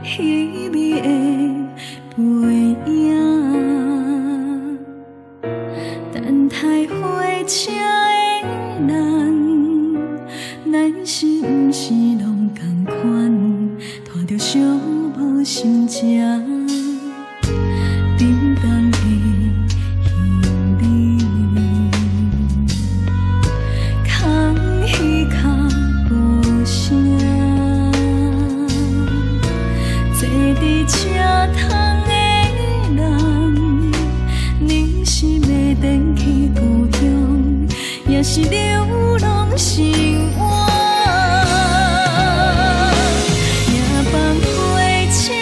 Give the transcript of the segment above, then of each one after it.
稀微的背影，等待火车的人，咱是毋是拢同款，拖着寂寞心情。 是流浪生活，夜放火车，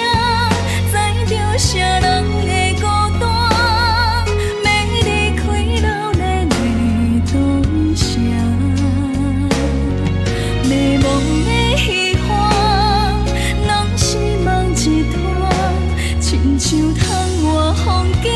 载着啥人的孤单，要离开老咱的故乡。迷茫的希望，拢是梦一团，亲像窗外风景。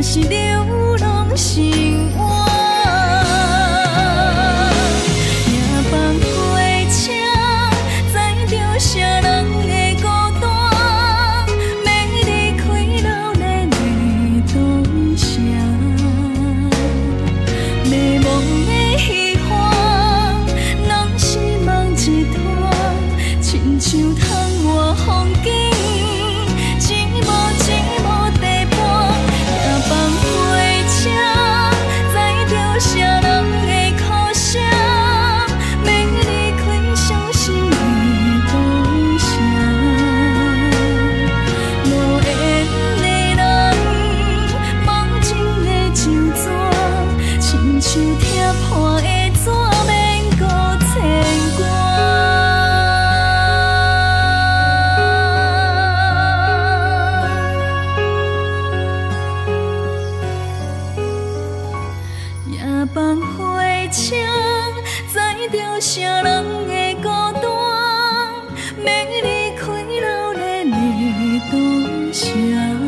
是流浪生活，夜放火车，载着啥人的孤单，要离开老咱的故乡。迷茫的希望，拢是梦一团，亲像窗外风景。 夜放火车，载着啥人的孤单，要离开老咱的故乡。